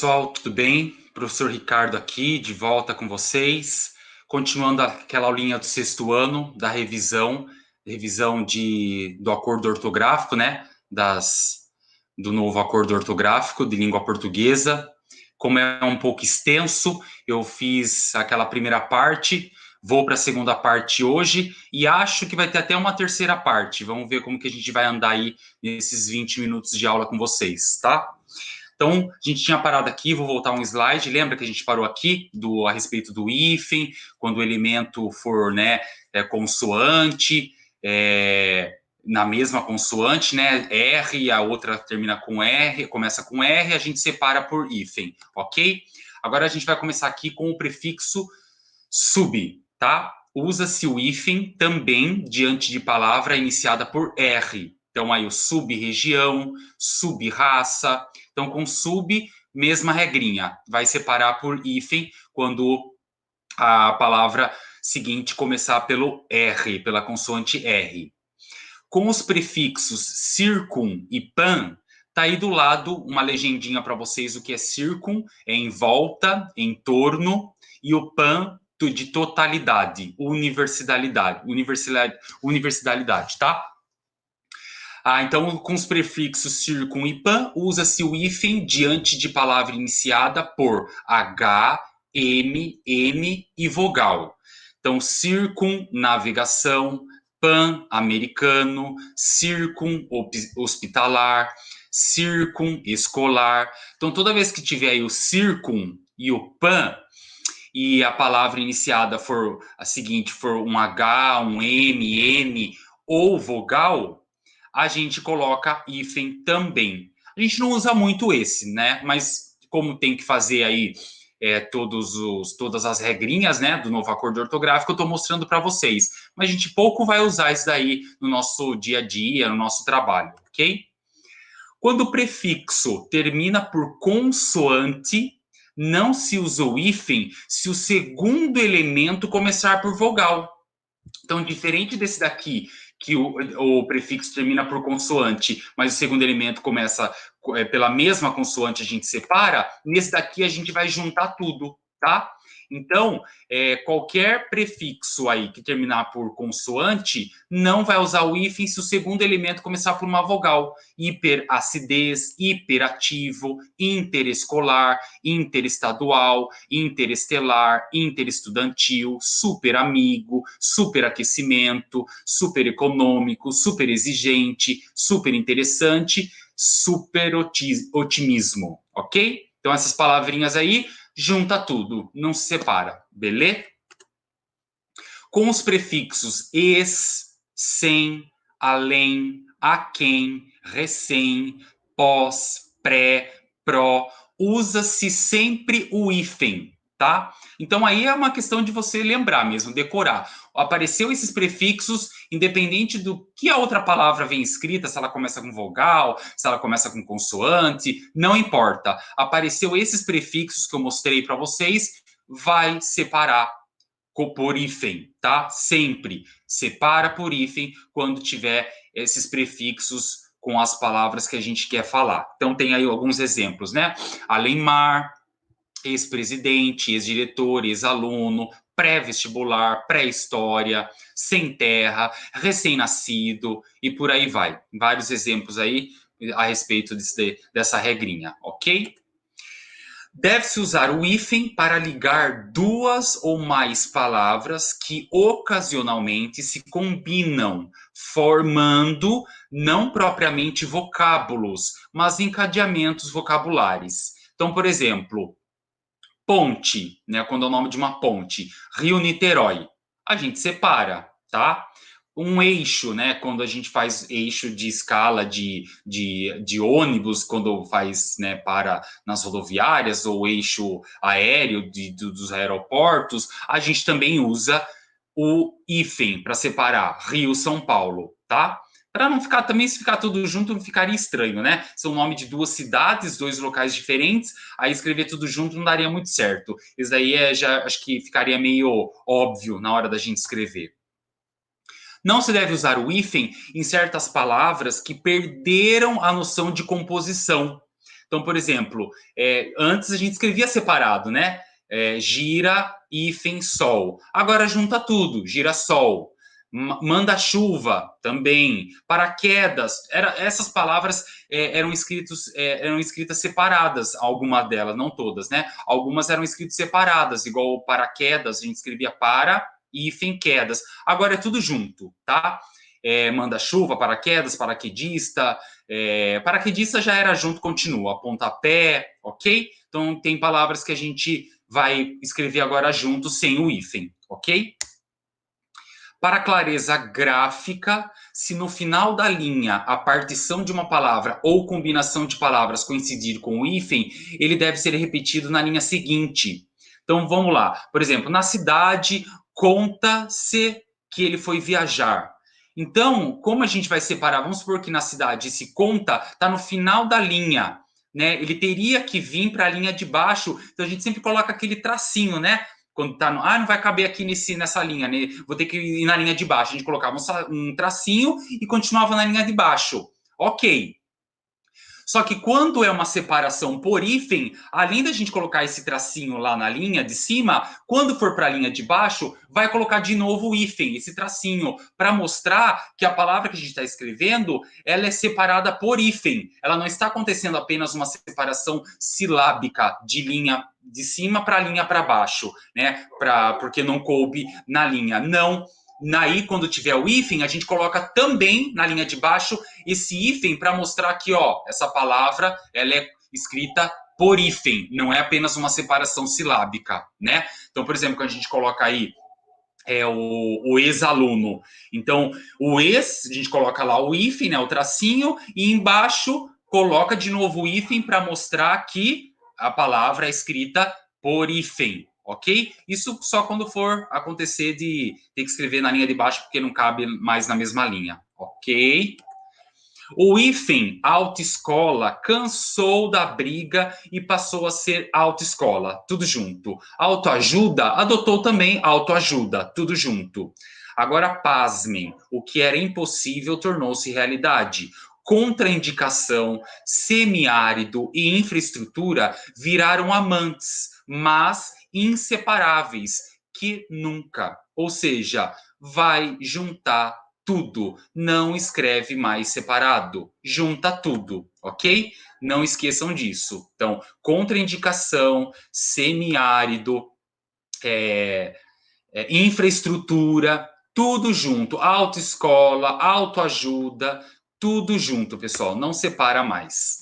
Pessoal, tudo bem? Professor Ricardo aqui, de volta com vocês, continuando aquela aulinha do sexto ano da revisão do acordo ortográfico, né? Do novo acordo ortográfico de língua portuguesa. Como é um pouco extenso, eu fiz aquela primeira parte, vou para a segunda parte hoje e acho que vai ter até uma terceira parte. Vamos ver como que a gente vai andar aí nesses 20 minutos de aula com vocês, tá? Então, a gente tinha parado aqui, vou voltar um slide. Lembra que a gente parou aqui a respeito do hífen, quando o elemento for, né, consoante, na mesma consoante, né, R, e a outra termina com R, começa com R, a gente separa por hífen, ok? Agora a gente vai começar aqui com o prefixo sub, tá? Usa-se o hífen também diante de palavra iniciada por R. Então, aí o sub-região, sub-raça. Então, com sub, mesma regrinha. Vai separar por hífen quando a palavra seguinte começar pelo R, pela consoante R. Com os prefixos circum e pan, tá aí do lado uma legendinha para vocês o que é circum, é em volta, em torno, e o pan de totalidade, universalidade, tá? Então, com os prefixos circum e pan, usa-se o hífen diante de palavra iniciada por H, M, M e vogal. Então, circum, navegação, pan, americano, circum, hospitalar, circum, escolar. Então, toda vez que tiver aí o circum e o pan, e a palavra iniciada for a seguinte, for um H, um M, M ou vogal, a gente coloca hífen também. A gente não usa muito esse, né? Mas como tem que fazer aí todas as regrinhas, né, do novo acordo ortográfico, eu estou mostrando para vocês. Mas a gente pouco vai usar isso daí no nosso dia a dia, no nosso trabalho, ok? Quando o prefixo termina por consoante, não se usa o hífen se o segundo elemento começar por vogal. Então, diferente desse daqui, que o prefixo termina por consoante, mas o segundo elemento começa pela mesma consoante, a gente separa, nesse daqui a gente vai juntar tudo, tá? Então, qualquer prefixo aí que terminar por consoante, não vai usar o hífen se o segundo elemento começar por uma vogal. Hiperacidez, hiperativo, interescolar, interestadual, interestelar, interestudantil, super amigo, superaquecimento, super econômico, super exigente, super interessante, super otimismo, ok? Então, essas palavrinhas aí, junta tudo, não se separa, beleza? Com os prefixos es, sem, além, aquém, recém, pós, pré, pró, usa-se sempre o hífen, tá? Então aí é uma questão de você lembrar mesmo, decorar. Apareceu esses prefixos, independente do que a outra palavra vem escrita, se ela começa com vogal, se ela começa com consoante, não importa. Apareceu esses prefixos que eu mostrei para vocês, vai separar por hífen, tá? Sempre separa por hífen quando tiver esses prefixos com as palavras que a gente quer falar. Então tem aí alguns exemplos, né? Além-mar, ex-presidente, ex-diretor, ex-aluno, pré-vestibular, pré-história, sem terra, recém-nascido e por aí vai. Vários exemplos aí a respeito dessa regrinha, ok? Deve-se usar o hífen para ligar duas ou mais palavras que ocasionalmente se combinam, formando não propriamente vocábulos, mas encadeamentos vocabulares. Então, por exemplo, ponte, né, quando é o nome de uma ponte, Rio-Niterói, a gente separa, tá? Um eixo, né? Quando a gente faz eixo de escala de ônibus, quando faz, né, para nas rodoviárias, ou eixo aéreo dos aeroportos, a gente também usa o hífen para separar Rio-São Paulo, tá? Para não ficar também, se ficar tudo junto, não ficaria estranho, né? São nome de duas cidades, dois locais diferentes, aí escrever tudo junto não daria muito certo. Isso daí já acho que ficaria meio óbvio na hora da gente escrever. Não se deve usar o hífen em certas palavras que perderam a noção de composição. Então, por exemplo, antes a gente escrevia separado, né? Gira, hífen, sol. Agora junta tudo, girassol. Manda-chuva também, paraquedas, essas palavras eram escritas separadas, algumas delas, não todas, né? Algumas eram escritas separadas, igual paraquedas, a gente escrevia para, hífen, quedas. Agora é tudo junto, tá? Manda-chuva, paraquedas, paraquedista. Paraquedista já era junto, continua. Pontapé, ok? Então tem palavras que a gente vai escrever agora junto, sem o hífen, ok? Para clareza gráfica, se no final da linha a partição de uma palavra ou combinação de palavras coincidir com o hífen, ele deve ser repetido na linha seguinte. Então vamos lá. Por exemplo, na cidade, conta-se que ele foi viajar. Então, como a gente vai separar? Vamos supor que na cidade esse conta está no final da linha, né? Ele teria que vir para a linha de baixo. Então a gente sempre coloca aquele tracinho, né? Quando tá no, não vai caber aqui nessa linha, né? Vou ter que ir na linha de baixo. A gente colocava um tracinho e continuava na linha de baixo. Ok. Só que quando é uma separação por hífen, além da gente colocar esse tracinho lá na linha de cima, quando for para a linha de baixo, vai colocar de novo o hífen, esse tracinho, para mostrar que a palavra que a gente está escrevendo, ela é separada por hífen. Ela não está acontecendo apenas uma separação silábica de linha de cima para a linha para baixo, né? Porque não coube na linha. Não. Aí, quando tiver o hífen, a gente coloca também na linha de baixo esse hífen para mostrar que, ó, essa palavra ela é escrita por hífen, não é apenas uma separação silábica, né? Então, por exemplo, quando a gente coloca aí o ex-aluno. Então, o ex, a gente coloca lá o hífen, né, o tracinho, e embaixo coloca de novo o hífen para mostrar que a palavra é escrita por hífen, ok? Isso só quando for acontecer de ter que escrever na linha de baixo, porque não cabe mais na mesma linha, ok? O hífen autoescola cansou da briga e passou a ser autoescola, tudo junto. Autoajuda adotou também autoajuda, tudo junto. Agora, pasmem, o que era impossível tornou-se realidade. Contraindicação, semiárido e infraestrutura viraram amantes, mas inseparáveis, que nunca. Ou seja, vai juntar tudo, não escreve mais separado, junta tudo, ok? Não esqueçam disso. Então, contraindicação, semiárido, infraestrutura, tudo junto, autoescola, autoajuda, tudo junto, pessoal, não separa mais.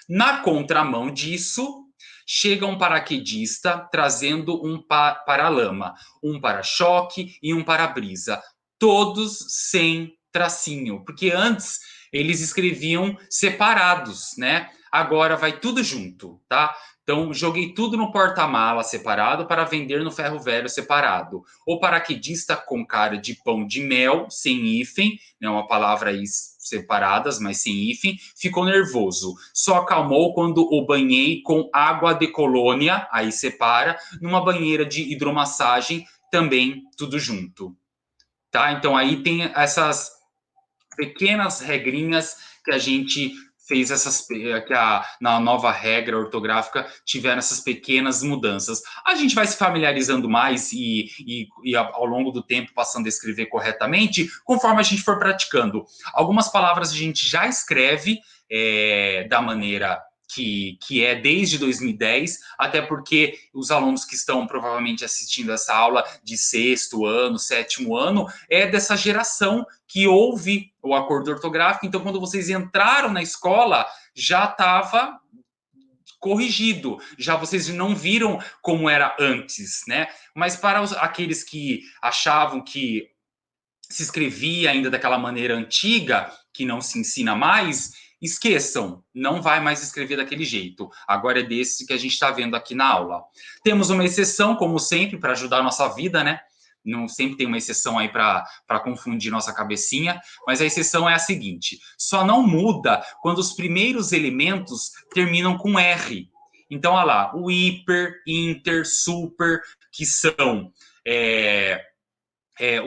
Na contramão disso, chega um paraquedista trazendo um paralama, um para-choque e um para-brisa, todos sem tracinho, porque antes eles escreviam separados, né? Agora vai tudo junto, tá? Então, joguei tudo no porta-mala separado para vender no ferro velho separado. O paraquedista com cara de pão de mel, sem hífen, né, uma palavra aí separadas, mas sem hífen, ficou nervoso. Só acalmou quando o banhei com água de colônia, aí separa, numa banheira de hidromassagem, também tudo junto. Tá? Então, aí tem essas pequenas regrinhas que a gente fez na nova regra ortográfica tiveram essas pequenas mudanças. A gente vai se familiarizando mais e ao longo do tempo passando a escrever corretamente, conforme a gente for praticando. Algumas palavras a gente já escreve da maneira que é desde 2010, até porque os alunos que estão provavelmente assistindo essa aula de sexto ano, sétimo ano, é dessa geração que houve o acordo ortográfico. Então, quando vocês entraram na escola, já estava corrigido, já vocês não viram como era antes, né? Mas para aqueles que achavam que se escrevia ainda daquela maneira antiga, que não se ensina mais, esqueçam, não vai mais escrever daquele jeito. Agora é desse que a gente está vendo aqui na aula. Temos uma exceção, como sempre, para ajudar a nossa vida, né? Não sempre tem uma exceção aí para confundir nossa cabecinha, mas a exceção é a seguinte: só não muda quando os primeiros elementos terminam com R. Então, olha lá, o hiper, inter, super, que são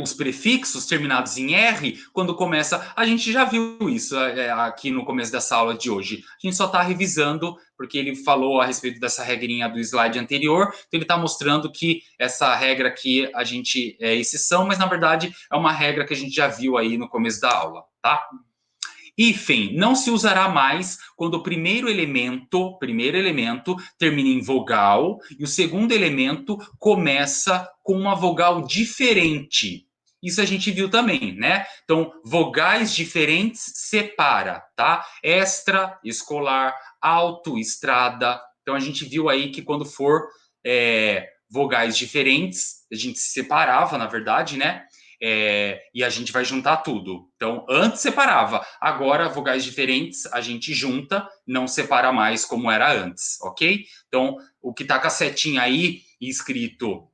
os prefixos terminados em R, quando começa... A gente já viu isso aqui no começo dessa aula de hoje. A gente só está revisando, porque ele falou a respeito dessa regrinha do slide anterior, então ele está mostrando que essa regra aqui a gente é exceção, mas na verdade é uma regra que a gente já viu aí no começo da aula, tá? Hífen não se usará mais quando o primeiro elemento termina em vogal e o segundo elemento começa com uma vogal diferente. Isso a gente viu também, né? Então, vogais diferentes separa, tá? Extra, escolar, auto, estrada. Então, a gente viu aí que quando for vogais diferentes, a gente se separava, na verdade, né? E a gente vai juntar tudo. Então, antes separava, agora vogais diferentes a gente junta, não separa mais como era antes, ok? Então, o que está com a setinha aí escrito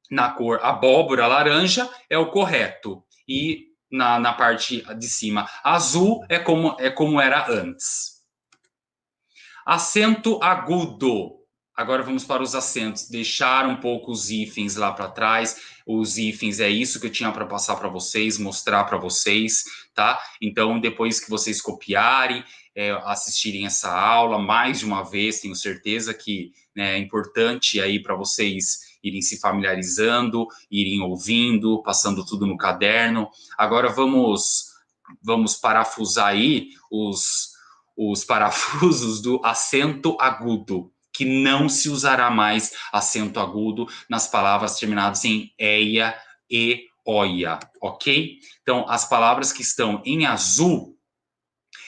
na cor abóbora laranja é o correto. E na parte de cima azul é como era antes. Acento agudo. Agora vamos para os acentos. Deixar um pouco os hífens lá para trás. Os hífens é isso que eu tinha para passar para vocês, mostrar para vocês, tá? Então, depois que vocês copiarem, assistirem essa aula mais de uma vez, tenho certeza que é importante aí para vocês irem se familiarizando, irem ouvindo, passando tudo no caderno. Agora vamos parafusar aí os parafusos do acento agudo, que não se usará mais acento agudo nas palavras terminadas em eia e oia, ok? Então, as palavras que estão em azul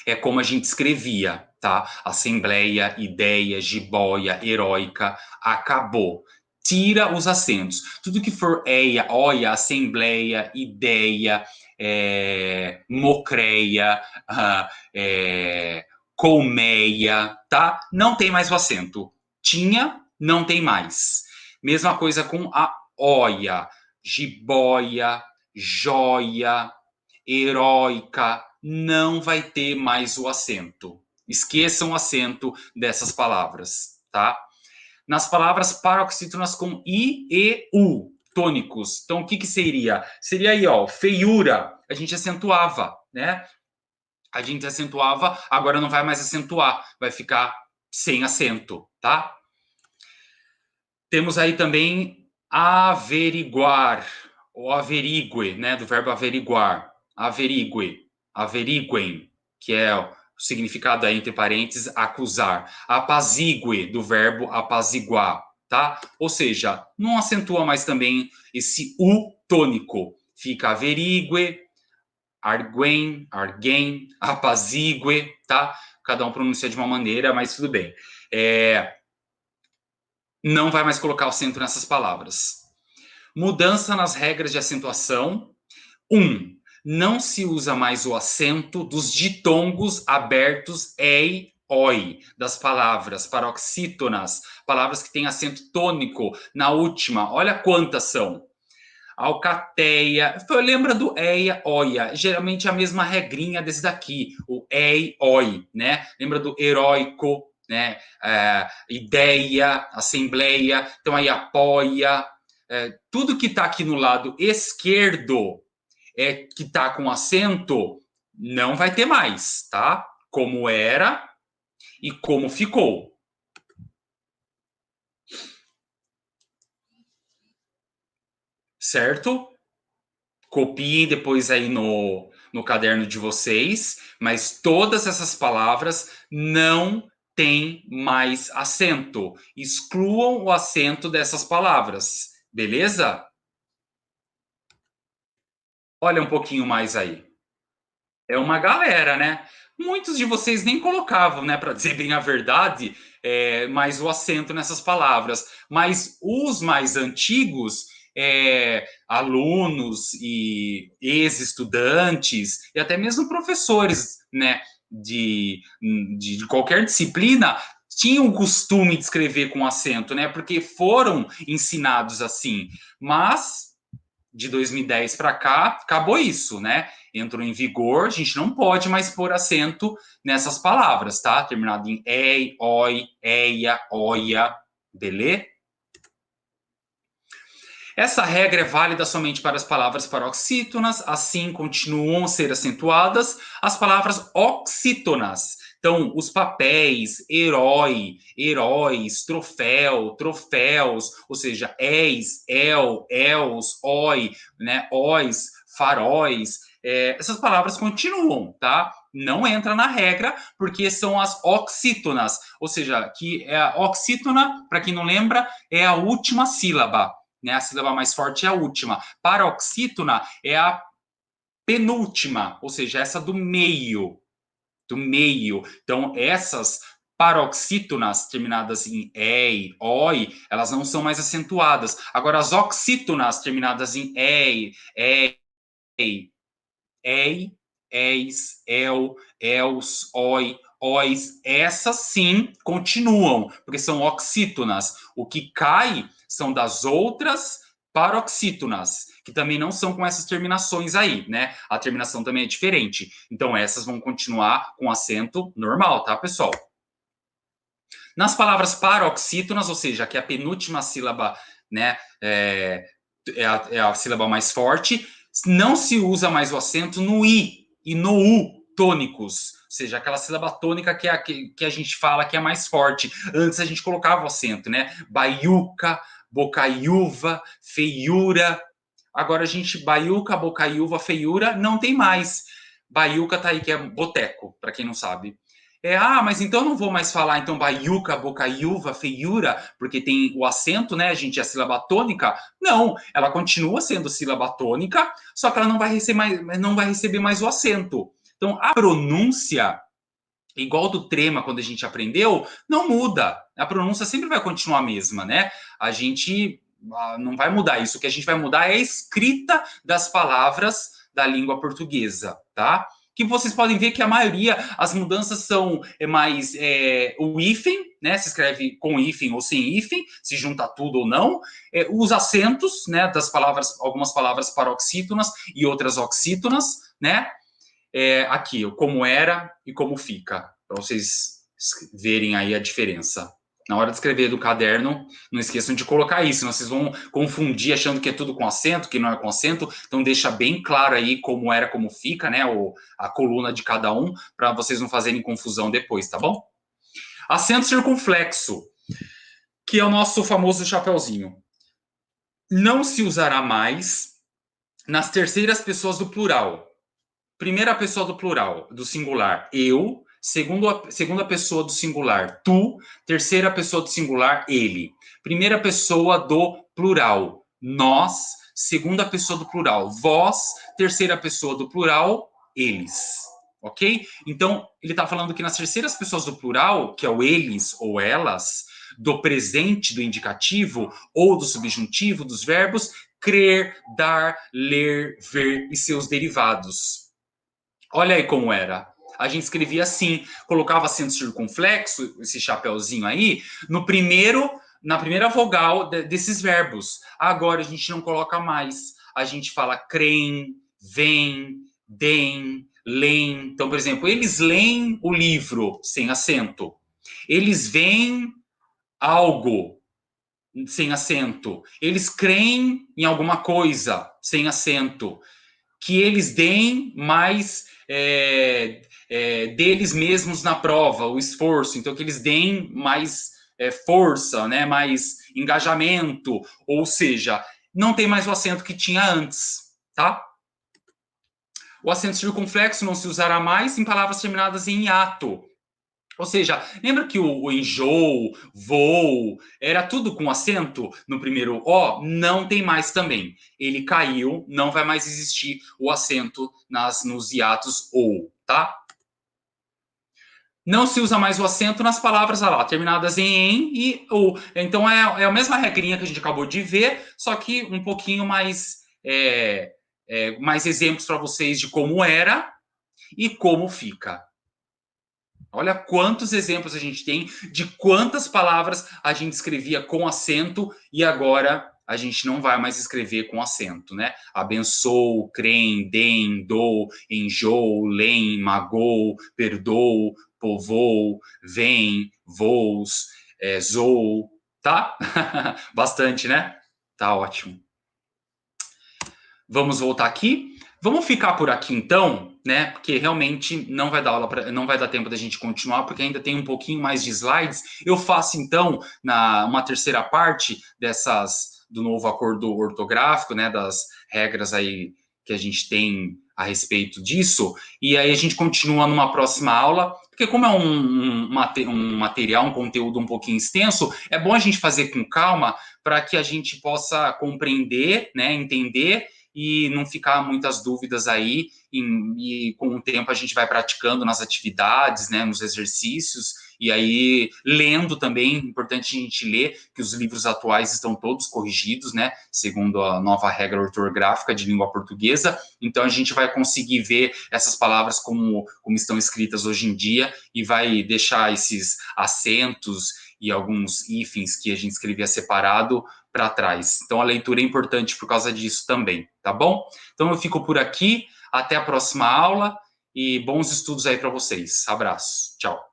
é como a gente escrevia, tá? Assembleia, ideia, jiboia, heróica, acabou. Tira os acentos. Tudo que for eia, oia, assembleia, ideia, mocreia, colmeia, tá? Não tem mais o acento. Tinha, não tem mais. Mesma coisa com a oia, jiboia, joia, heróica, não vai ter mais o acento. Esqueçam o acento dessas palavras, tá? Nas palavras paroxítonas com I e U, tônicos. Então, o que seria? Seria aí, ó, feiura. A gente acentuava, né? A gente acentuava, agora não vai mais acentuar, vai ficar sem acento, tá? Temos aí também averiguar, ou averigue, né? Do verbo averiguar. Averigue, averiguem, que é o significado aí, entre parênteses, acusar. Apazigue, do verbo apaziguar, tá? Ou seja, não acentua mais também esse U tônico. Fica averigue, arguem, arguem, apazigue, tá? Cada um pronuncia de uma maneira, mas tudo bem. Não vai mais colocar o acento nessas palavras. Mudança nas regras de acentuação. 1. Não se usa mais o acento dos ditongos abertos ei, oi, das palavras paroxítonas, palavras que têm acento tônico na última. Olha quantas são. Alcateia. Lembra do eia, oia? Geralmente é a mesma regrinha desse daqui, o ei, oi, né? Lembra do heróico, né? Ideia, assembleia. Então aí apoia. Tudo que está aqui no lado esquerdo que está com acento não vai ter mais, tá? Como era e como ficou. Certo? Copiem depois aí no caderno de vocês, mas todas essas palavras não têm mais acento. Excluam o acento dessas palavras, beleza? Olha um pouquinho mais aí. É uma galera, né? Muitos de vocês nem colocavam, né, para dizer bem a verdade, mais o acento nessas palavras. Mas os mais antigos, alunos e ex-estudantes, e até mesmo professores, né, de qualquer disciplina, tinham o costume de escrever com acento, né? Porque foram ensinados assim. Mas de 2010 para cá, acabou isso, né? Entrou em vigor, a gente não pode mais pôr acento nessas palavras, tá? Terminado em ei, oi, eia, oia, beleza? Essa regra é válida somente para as palavras paroxítonas, assim continuam a ser acentuadas as palavras oxítonas. Então, os papéis, herói, heróis, troféu, troféus, ou seja, és, el, els, oi, né, ois, faróis, essas palavras continuam, tá? Não entra na regra, porque são as oxítonas, ou seja, que a oxítona, para quem não lembra, é a última sílaba, né? A sílaba mais forte é a última. Paroxítona é a penúltima, ou seja, essa do meio, do meio. Então, essas paroxítonas terminadas em ei, oi, elas não são mais acentuadas. Agora, as oxítonas terminadas em ei, ei, eis, el, els, oi, ois, essas sim continuam, porque são oxítonas. O que cai são das outras paroxítonas, que também não são com essas terminações aí, né? A terminação também é diferente. Então, essas vão continuar com acento normal, tá, pessoal? Nas palavras paroxítonas, ou seja, que é a penúltima sílaba, né, é a sílaba mais forte, não se usa mais o acento no i e no u tônicos, ou seja, aquela sílaba tônica que a gente fala que é mais forte. Antes a gente colocava o acento, né? Baiuca, bocaiúva, feiura. Agora a gente, baiuca, bocaiúva, feiura, não tem mais. Baiuca tá aí, que é boteco, para quem não sabe. Mas então eu não vou mais falar então baiuca, bocaiúva, feiura, porque tem o acento, né, gente, a sílaba tônica. Não, ela continua sendo sílaba tônica, só que ela não vai receber mais o acento. Então, a pronúncia, igual do trema quando a gente aprendeu, não muda. A pronúncia sempre vai continuar a mesma, né? A gente não vai mudar isso. O que a gente vai mudar é a escrita das palavras da língua portuguesa, tá? Que vocês podem ver que a maioria, as mudanças são mais o hífen, né? Se escreve com hífen ou sem hífen, se junta tudo ou não. Os acentos, né? Das palavras, algumas palavras paroxítonas e outras oxítonas, né? Aqui, como era e como fica, para vocês verem aí a diferença. Na hora de escrever do caderno, não esqueçam de colocar isso, senão vocês vão confundir achando que é tudo com acento, que não é com acento. Então deixa bem claro aí como era, como fica, né? A coluna de cada um, para vocês não fazerem confusão depois, tá bom? Acento circunflexo, que é o nosso famoso chapeuzinho. Não se usará mais nas terceiras pessoas do plural. Primeira pessoa do plural, do singular, eu. Segunda pessoa do singular, tu. Terceira pessoa do singular, ele. Primeira pessoa do plural, nós. Segunda pessoa do plural, vós. Terceira pessoa do plural, eles. Ok? Então, ele está falando que nas terceiras pessoas do plural, que é o eles ou elas, do presente, do indicativo, ou do subjuntivo, dos verbos, crer, dar, ler, ver e seus derivados. Olha aí como era. A gente escrevia assim, colocava acento circunflexo, esse chapéuzinho aí, na primeira vogal desses verbos. Agora a gente não coloca mais. A gente fala crem, vem, dem, leem. Então, por exemplo, eles leem o livro sem acento. Eles veem algo sem acento. Eles creem em alguma coisa sem acento. Que eles deem mais deles mesmos na prova, o esforço. Então, que eles deem mais força, né, mais engajamento. Ou seja, não tem mais o acento que tinha antes, tá? O acento circunflexo não se usará mais em palavras terminadas em hiato. Ou seja, lembra que o enjoo, voo, era tudo com acento no primeiro O? Não tem mais também. Ele caiu, não vai mais existir o acento nos hiatos ou, tá? Não se usa mais o acento nas palavras lá, terminadas em e ou. Então é a mesma regrinha que a gente acabou de ver, só que um pouquinho mais, mais exemplos para vocês de como era e como fica. Olha quantos exemplos a gente tem de quantas palavras a gente escrevia com acento e agora a gente não vai mais escrever com acento, né? Abençoo, crem, dem, dou, enjoo, lem, magou, perdoo, povou, vem, voos, zou, tá? Bastante, né? Tá ótimo. Vamos voltar aqui. Vamos ficar por aqui então, né? Porque realmente não vai dar aula não vai dar tempo da gente continuar, porque ainda tem um pouquinho mais de slides. Eu faço então uma terceira parte do novo acordo ortográfico, né? Das regras aí que a gente tem a respeito disso. E aí a gente continua numa próxima aula, porque como é um material, um conteúdo um pouquinho extenso, é bom a gente fazer com calma para que a gente possa compreender, né? Entender e não ficar muitas dúvidas aí, e com o tempo a gente vai praticando nas atividades, né, nos exercícios, e aí lendo também, importante a gente ler, que os livros atuais estão todos corrigidos, né, segundo a nova regra ortográfica de língua portuguesa, então a gente vai conseguir ver essas palavras como estão escritas hoje em dia, e vai deixar esses acentos e alguns hífens que a gente escrevia separado para trás. Então a leitura é importante por causa disso também, tá bom? Então eu fico por aqui, até a próxima aula e bons estudos aí para vocês. Abraço, tchau.